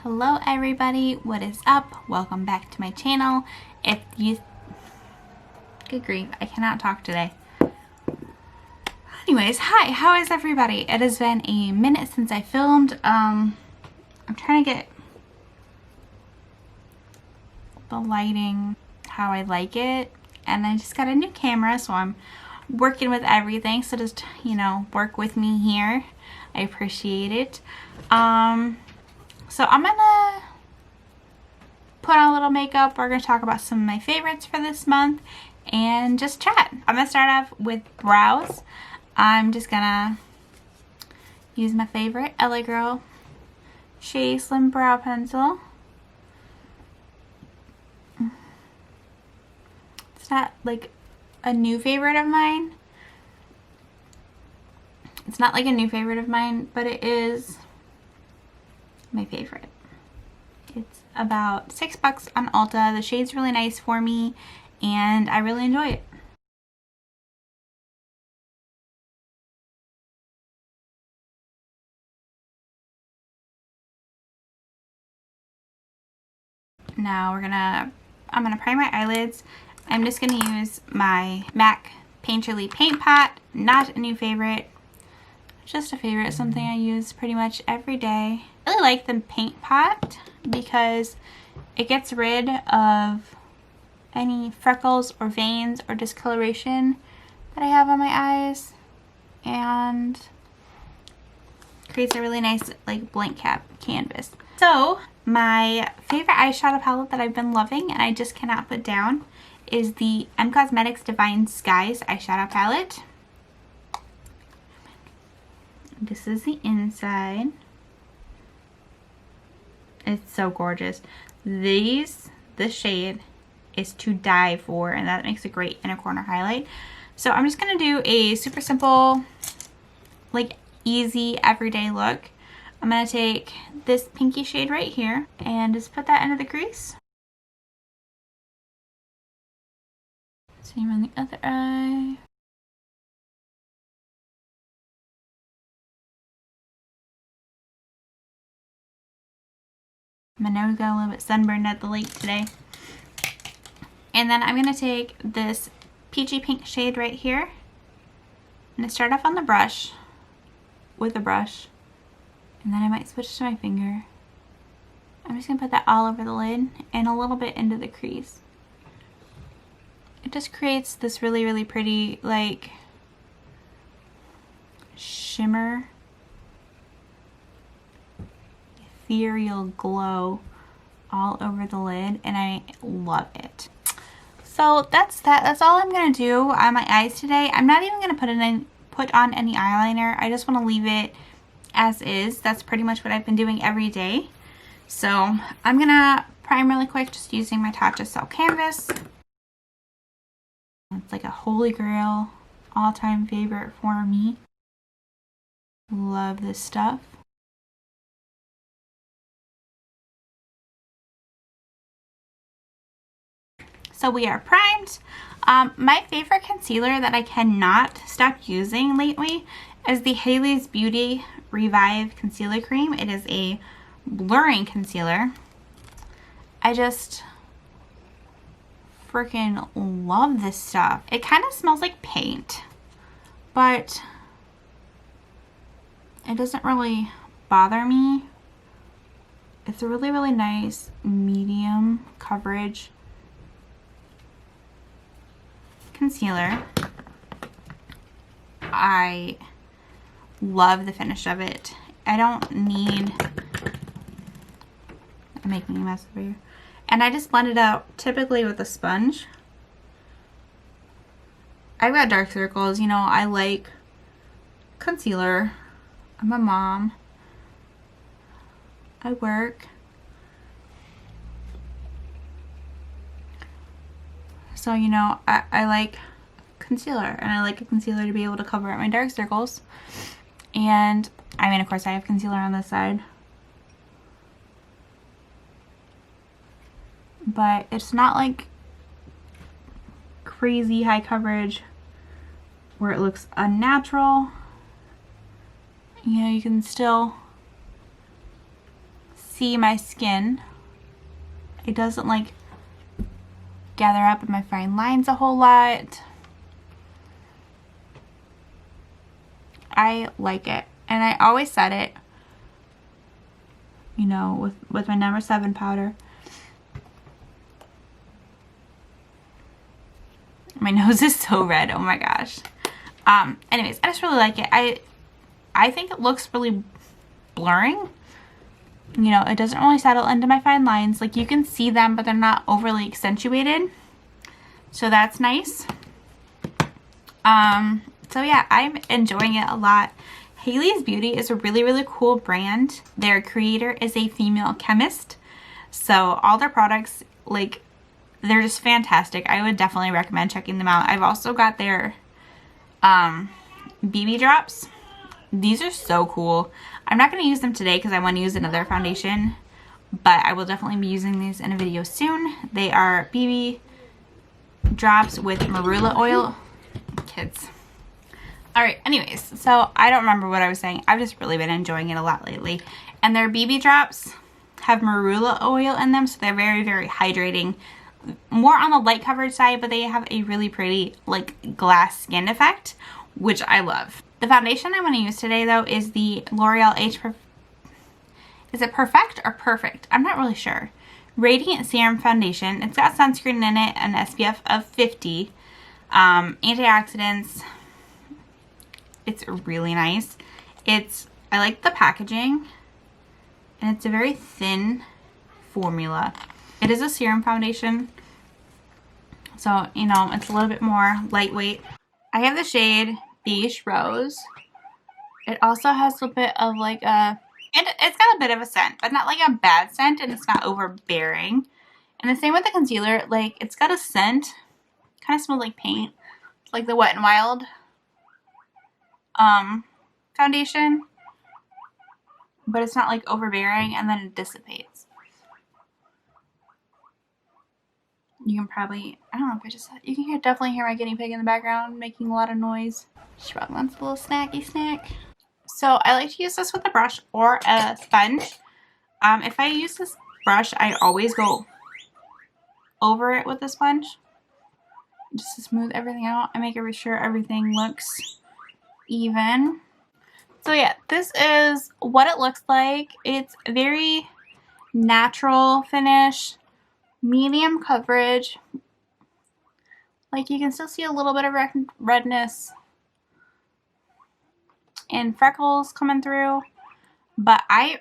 Hello everybody, what is up? Welcome back to my channel. If you... Good grief, I cannot talk today. Anyways, hi, how is everybody? It has been a minute since I filmed. I'm trying to get the lighting how I like it. And I just got a new camera, so I'm working with everything. So just, you know, work with me here. I appreciate it. So I'm gonna put on a little makeup. We're gonna talk about some of my favorites for this month and just chat. I'm gonna start off with brows. I'm just gonna use my favorite LA Girl Shady Slim Brow Pencil. It's not like a new favorite of mine. It's not like a new favorite of mine, but it is my favorite. It's about $6 on Ulta. The shade's really nice for me and I really enjoy it. Now I'm gonna prime my eyelids. I'm just gonna use my MAC Painterly Paint Pot. Not a new favorite, just a favorite, something I use pretty much every day. I really like the paint pot because it gets rid of any freckles or veins or discoloration that I have on my eyes and creates a really nice like blank canvas. So my favorite eyeshadow palette that I've been loving and I just cannot put down is the M Cosmetics Divine Skies eyeshadow palette. This is the inside. It's so gorgeous. This shade is to die for, and that makes a great inner corner highlight. So I'm just gonna do a super simple, like easy everyday look. I'm gonna take this pinky shade right here and just put that into the crease. Same on the other eye. My nose got a little bit sunburned at the lake today. And then I'm going to take this peachy pink shade right here. I'm going to start off on the brush, with a brush. And then I might switch to my finger. I'm just going to put that all over the lid and a little bit into the crease. It just creates this really, really pretty, like, shimmer. Ethereal glow all over the lid and I love it. So that's that. That's all I'm gonna do on my eyes today. I'm not even gonna put on any eyeliner. I just want to leave it as is. That's pretty much what I've been doing every day. So I'm gonna prime really quick just using my Tatcha Silk Canvas. It's like a holy grail, all-time favorite for me. Love this stuff. So we are primed. My favorite concealer that I cannot stop using lately is the Haze Beauty Revive Concealer Cream. It is a blurring concealer. I just freaking love this stuff. It kind of smells like paint, but it doesn't really bother me. It's a really, really nice medium coverage concealer. I love the finish of it. I don't need... I'm making a mess over here. And I just blend it out typically with a sponge. I've got dark circles, you know, I like concealer. I'm a mom. I work. So, you know, I like concealer and I like a concealer to be able to cover up my dark circles. And I mean, of course I have concealer on this side, but it's not like crazy high coverage where it looks unnatural. You know, you can still see my skin. It doesn't like gather up in my fine lines a whole lot. I like it, and I always set it, you know, with my number 7 powder. My nose is so red, oh my gosh. Anyways, I just really like it. I think it looks really blurring. You know, it doesn't really settle into my fine lines. Like, you can see them, but they're not overly accentuated. So that's nice. So yeah, I'm enjoying it a lot. Hailey's Beauty is a really, really cool brand. Their creator is a female chemist. So all their products, like, they're just fantastic. I would definitely recommend checking them out. I've also got their BB drops. These are so cool. I'm not going to use them today because I want to use another foundation, but I will definitely be using these in a video soon. They are BB drops with Marula Oil. Kids. Alright, anyways, so I don't remember what I was saying. I've just really been enjoying it a lot lately. And their BB drops have Marula Oil in them, so they're very, very hydrating. More on the light coverage side, but they have a really pretty, like, glass skin effect, which I love. The foundation I want to use today, though, is the L'Oreal is it Perfect or Perfect? I'm not really sure. Radiant Serum Foundation. It's got sunscreen in it, an SPF of 50. Antioxidants. It's really nice. I like the packaging, and it's a very thin formula. It is a serum foundation, so, you know, it's a little bit more lightweight. I have the shade Beige Rose. It also has a bit of like and it's got a bit of a scent, but not like a bad scent, and it's not overbearing. And the same with the concealer. Like, it's got a scent. Kind of smells like paint. It's like the Wet n Wild foundation, but it's not like overbearing, and then it dissipates. You can probably, I don't know if I just, you can definitely hear my guinea pig in the background making a lot of noise. She probably wants a little snacky snack. So I like to use this with a brush or a sponge. If I use this brush, I always go over it with a sponge just to smooth everything out and make sure everything looks even. So yeah, this is what it looks like. It's very natural finish, medium coverage. Like, you can still see a little bit of redness and freckles coming through, but I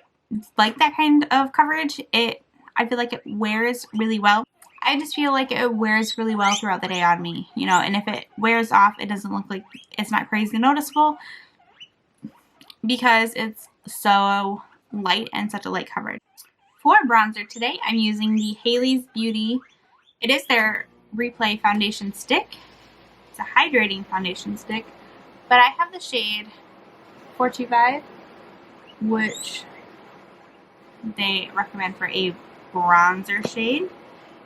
like that kind of coverage. I feel like it wears really well. I just feel like it wears really well throughout the day on me, you know, and if it wears off, it doesn't look like, it's not crazy noticeable because it's so light and such a light coverage. For bronzer today, I'm using the Hailey's Beauty. It is their Replay Foundation Stick. It's a hydrating foundation stick, but I have the shade 425, which they recommend for a bronzer shade.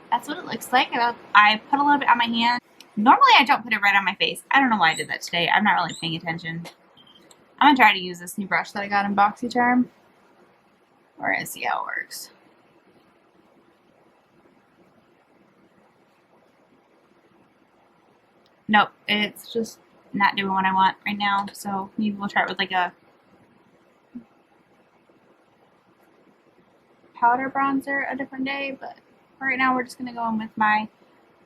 That's what it looks like. I put a little bit on my hand. Normally I don't put it right on my face. I don't know why I did that today. I'm not really paying attention. I'm going to try to use this new brush that I got in BoxyCharm. We're going to see how it works. Nope, it's just not doing what I want right now. So maybe we'll try it with like a powder bronzer a different day. But right now we're just going to go in with my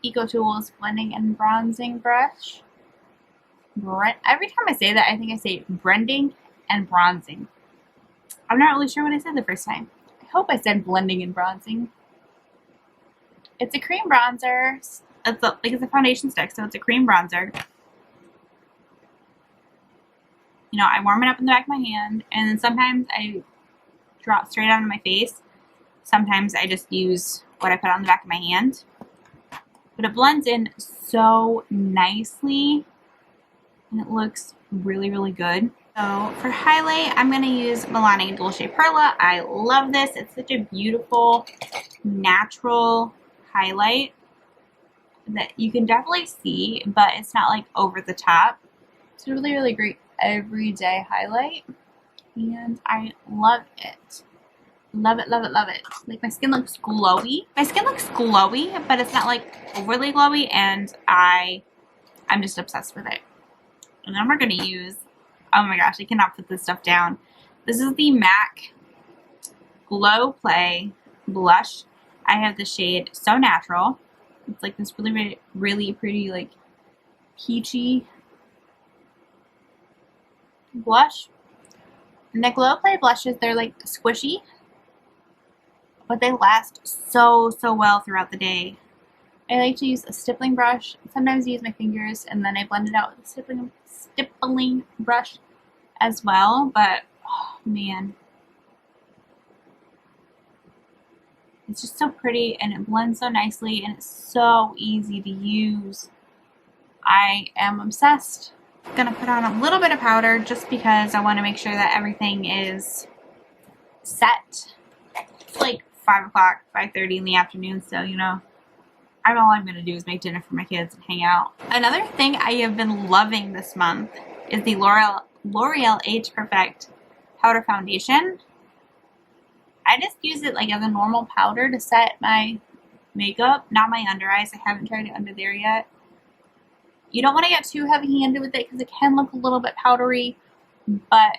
Ecotools blending and bronzing brush. Every time I say that, I think I say blending and bronzing. I'm not really sure what I said the first time. I hope I said blending and bronzing. It's a cream bronzer. It's a foundation stick, so it's a cream bronzer. You know, I warm it up in the back of my hand, and then sometimes I draw it straight onto my face. Sometimes I just use what I put on the back of my hand. But it blends in so nicely, and it looks really, really good. So for highlight, I'm going to use Milani Dolce Perla. I love this. It's such a beautiful, natural highlight that you can definitely see, but it's not like over the top. It's a really, really great everyday highlight, and I love it. Love it, love it, love it. Like, my skin looks glowy. My skin looks glowy, but it's not like overly glowy, and I'm just obsessed with it. And then we're gonna use, oh my gosh, I cannot put this stuff down. This is the MAC Glow Play blush. I have the shade So Natural. It's like this really, really pretty, like, peachy blush. And the Glow Play blushes, they're like squishy, but they last so well throughout the day. I like to use a stippling brush. Sometimes I use my fingers, and then I blend it out with a stippling brush as well. But, oh man, it's just so pretty, and it blends so nicely, and it's so easy to use. I am obsessed. Gonna put on a little bit of powder just because I want to make sure that everything is set. It's like 5 o'clock, 5:30 in the afternoon, so you know, all I'm gonna do is make dinner for my kids and hang out. Another thing I have been loving this month is the L'Oreal Age Perfect Powder Foundation. I just use it like as a normal powder to set my makeup, not my under eyes. I haven't tried it under there yet. You don't want to get too heavy-handed with it because it can look a little bit powdery, but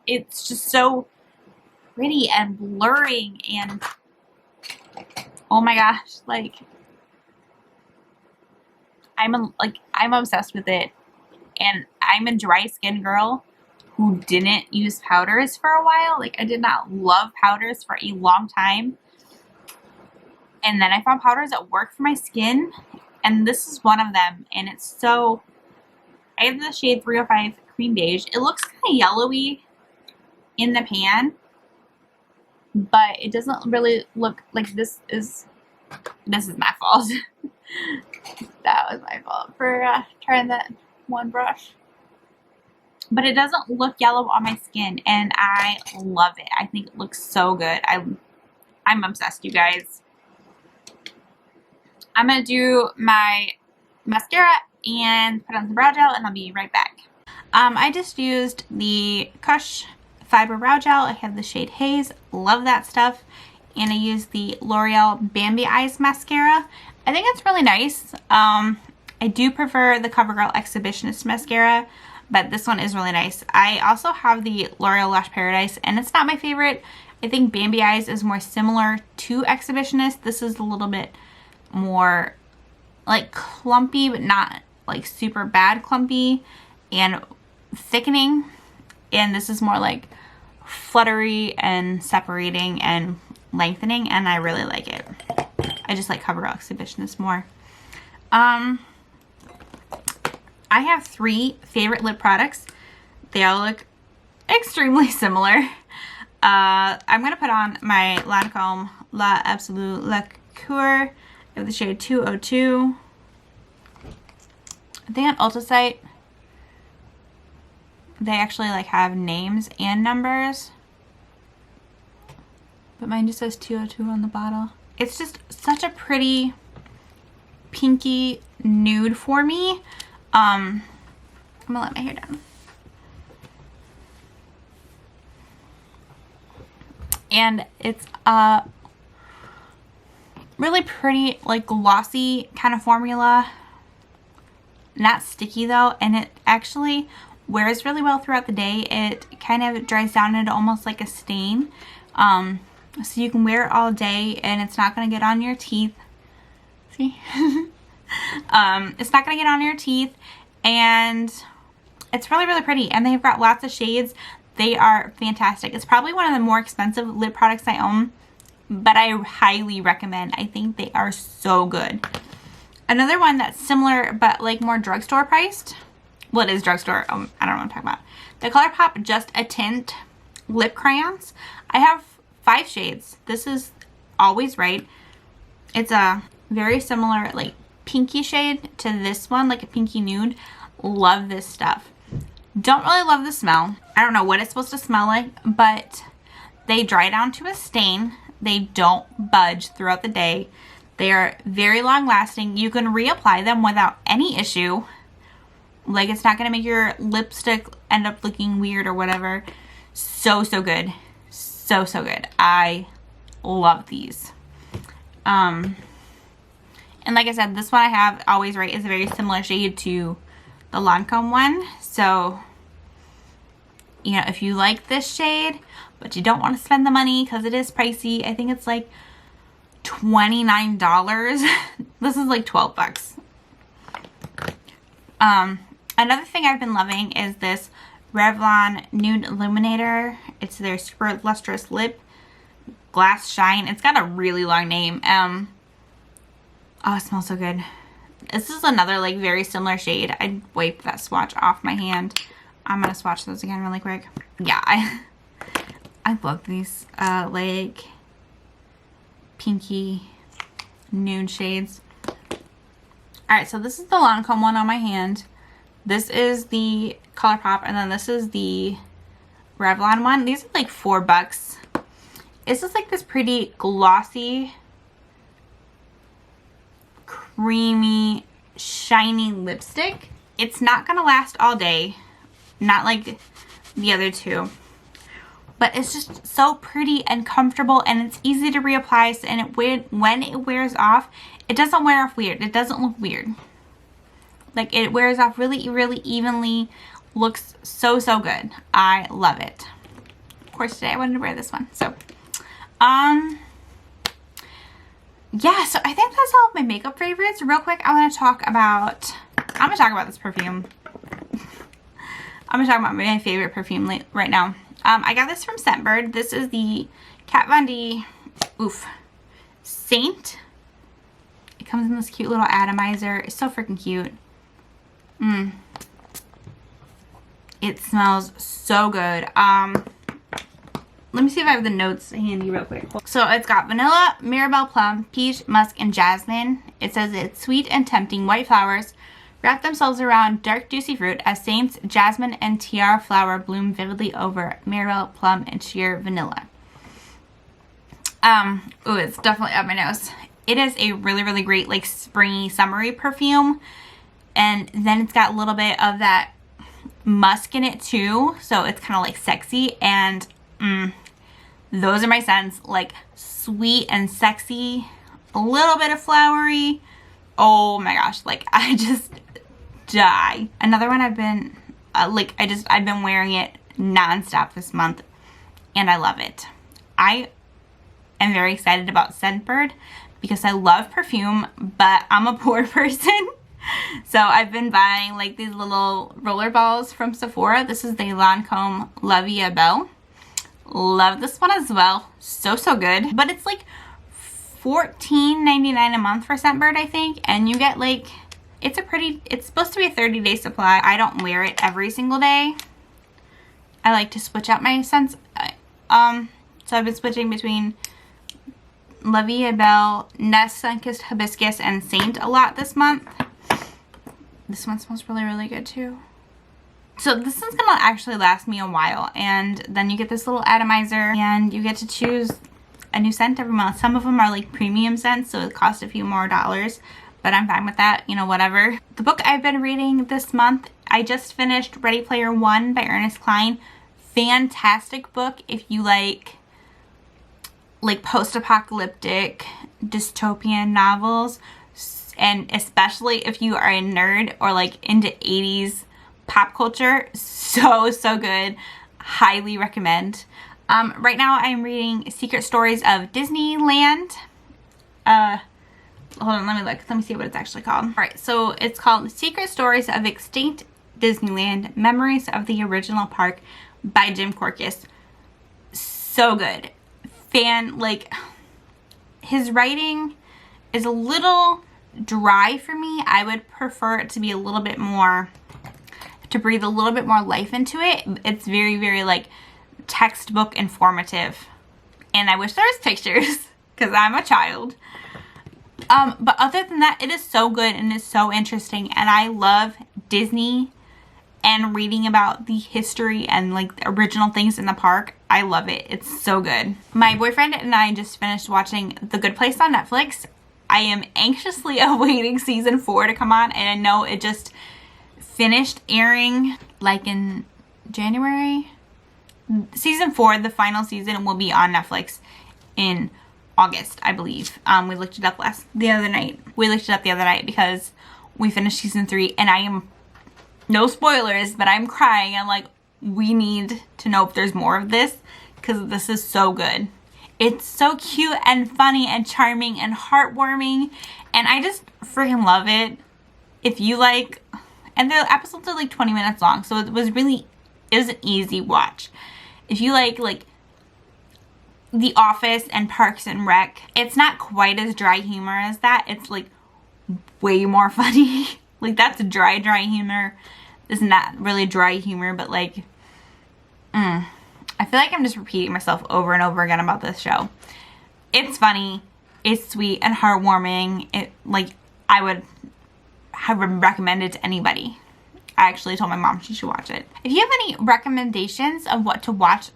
it's just so pretty and blurring, and oh my gosh, like I'm obsessed with it. And I'm a dry skin girl who didn't use powders for a while. Like, I did not love powders for a long time, and then I found powders that work for my skin, and this is one of them. And it's so, I have the shade 305 Cream Beige. It looks kind of yellowy in the pan, but it doesn't really look like this is my fault. That was my fault for trying that one brush. But it doesn't look yellow on my skin, and I love it. I think it looks so good. I'm obsessed, you guys. I'm going to do my mascara and put on some brow gel, and I'll be right back. I just used the Kush Fiber Brow Gel. I have the shade Haze. Love that stuff. And I used the L'Oreal Bambi Eyes Mascara. I think it's really nice. I do prefer the CoverGirl Exhibitionist Mascara, but this one is really nice. I also have the L'Oreal Lash Paradise, and it's not my favorite. I think Bambi Eyes is more similar to Exhibitionist. This is a little bit more like clumpy, but not like super bad clumpy, and thickening. And this is more like fluttery and separating and lengthening, and I really like it. I just like CoverGirl Exhibitionist more. I have 3 favorite lip products. They all look extremely similar. I'm going to put on my Lancome La Absolute La Cour of the shade 202. I think on Ulta site, they actually like have names and numbers, but mine just says 202 on the bottle. It's just such a pretty pinky nude for me. I'm gonna let my hair down. And it's a really pretty, like, glossy kind of formula. Not sticky though, and it actually wears really well throughout the day. It kind of dries down into almost like a stain. So you can wear it all day, and it's not going to get on your teeth. See? It's not going to get on your teeth, and it's really, really pretty. And they've got lots of shades. They are fantastic. It's probably one of the more expensive lip products I own, but I highly recommend. I think they are so good. Another one that's similar, but like more drugstore priced. Well, it is drugstore. I don't know what I'm talking about. The ColourPop Just a Tint lip crayons. I have 5 shades. This is Always Right. It's a very similar, like, pinky shade to this one, like a pinky nude. Love this stuff. Don't really love the smell. I don't know what it's supposed to smell like, but they dry down to a stain. They don't budge throughout the day. They are very long lasting. You can reapply them without any issue. Like, it's not going to make your lipstick end up looking weird or whatever. So, so good. so, so good. I love these. And like I said, this one I have Always Right is a very similar shade to the Lancome one. So, you know, if you like this shade, but you don't want to spend the money because it is pricey, I think it's like $29. This is like 12 bucks. Another thing I've been loving is this Revlon Nude Illuminator. It's their super lustrous lip glass shine. It's got a really long name. Oh, it smells so good. This is another like very similar shade. I wiped that swatch off my hand. I'm gonna swatch those again really quick. Yeah, I love these like pinky nude shades. Alright, so this is the Lancome one on my hand. This is the ColourPop, and then this is the Revlon one. These are like 4 bucks. It's just like this pretty glossy, creamy, shiny lipstick. It's not gonna last all day, not like the other two, but it's just so pretty and comfortable, and it's easy to reapply, and when it wears off, it doesn't wear off weird. It doesn't look weird. Like, it wears off really, really evenly. Looks so, so good. I love it. Of course, today I wanted to wear this one. So, yeah, so I think that's all of my makeup favorites. Real quick, I'm going to talk about this perfume. I'm going to talk about my favorite perfume right now. I got this from Scentbird. This is the Kat Von D, Saint. It comes in this cute little atomizer. It's so freaking cute. It smells so good. Let me see if I have the notes handy real quick. So it's got vanilla, Mirabelle plum, peach, musk, and jasmine. It says it's sweet and tempting white flowers wrap themselves around dark juicy fruit as Saint's jasmine and tiara flower bloom vividly over Mirabelle plum and sheer vanilla. Ooh, it's definitely up my nose. It is a really, really great like springy, summery perfume. And then it's got a little bit of that musk in it too. So it's kind of like sexy. And those are my scents. Like sweet and sexy. A little bit of flowery. Oh my gosh. Like I just die. Another one I've been, I've been wearing it nonstop this month. And I love it. I am very excited about Scentbird because I love perfume, but I'm a poor person. So I've been buying like these little roller balls from Sephora. This is the Lancome La Vie Belle. Love this one as well. So, so good. But it's like $14.99 a month for Scentbird, I think. And you get like, it's supposed to be a 30-day supply. I don't wear it every single day. I like to switch out my scents. So I've been switching between La Vie Belle, Nest Sunkissed Hibiscus, and Saint a lot this month. This one smells really, really good too. So this is gonna actually last me a while, and then you get this little atomizer and you get to choose a new scent every month. Some of them are like premium scents, so it costs a few more dollars, but I'm fine with that, you know, whatever. The book I've been reading this month, I just finished Ready Player One by Ernest Cline. Fantastic book if you like post-apocalyptic dystopian novels, and especially if you are a nerd or like into 80s pop culture. So, so good. Highly recommend. Right now I'm reading Secret Stories of Disneyland. Hold on, let me look. Let me see what it's actually called. Alright, so it's called Secret Stories of Extinct Disneyland, Memories of the Original Park by Jim Korkis. So good. His writing is a little dry for me. I would prefer it to be a little bit more, to breathe a little bit more life into it. It's very, very like textbook informative. And I wish there was pictures because I'm a child. But other than that, it is so good and it's so interesting. And I love Disney and reading about the history and like the original things in the park. I love it. It's so good. My boyfriend and I just finished watching The Good Place on Netflix. I am anxiously awaiting season 4 to come on, and I know it just finished airing like in January. season 4, the final season, will be on Netflix in August, I believe. We looked it up the other night. We looked it up the other night because we finished season 3, and I am, no spoilers, but I'm crying. I'm like, we need to know if there's more of this, because this is so good. It's so cute and funny and charming and heartwarming, and I just freaking love it. If you like, and the episodes are like 20 minutes long, so it was an easy watch. If you like The Office and Parks and Rec, it's not quite as dry humor as that. It's like way more funny. Like, that's dry humor. This is not really dry humor, but like, I feel like I'm just repeating myself over and over again about this show. It's funny, it's sweet and heartwarming. I would recommend it to anybody. I actually told my mom she should watch it. If you have any recommendations of what to watch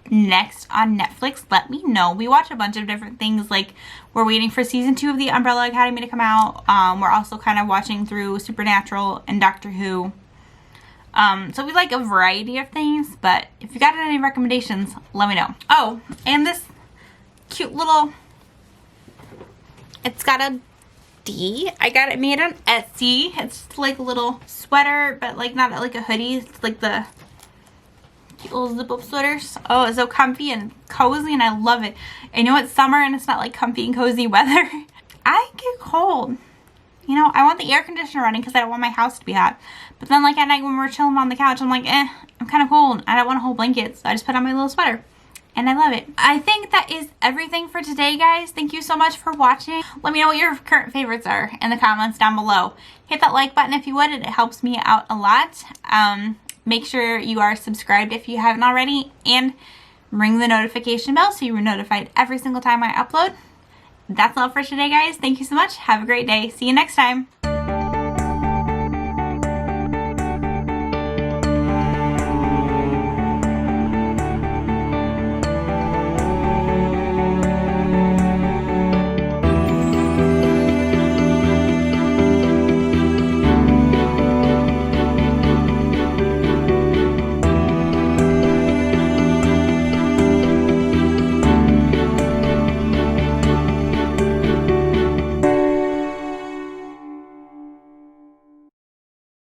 next on Netflix, let me know. We watch a bunch of different things. Like, we're waiting for season 2 of the Umbrella Academy to come out. We're also kind of watching through Supernatural and Doctor Who. So we like a variety of things, but if you got any recommendations, let me know. Oh, and this cute little, it's got a D. I got it made on Etsy. It's like a little sweater, but like not like a hoodie. It's like the cute little zip up sweaters. Oh, it's so comfy and cozy, and I love it. I know it's summer and it's not like comfy and cozy weather. I get cold. You know, I want the air conditioner running because I don't want my house to be hot. But then like at night when we're chilling on the couch, I'm like, I'm kind of cold. I don't want a whole blanket, so I just put on my little sweater. And I love it. I think that is everything for today, guys. Thank you so much for watching. Let me know what your current favorites are in the comments down below. Hit that like button if you would. It helps me out a lot. Make sure you are subscribed if you haven't already. And ring the notification bell so you're notified every single time I upload. That's all for today, guys. Thank you so much. Have a great day. See you next time.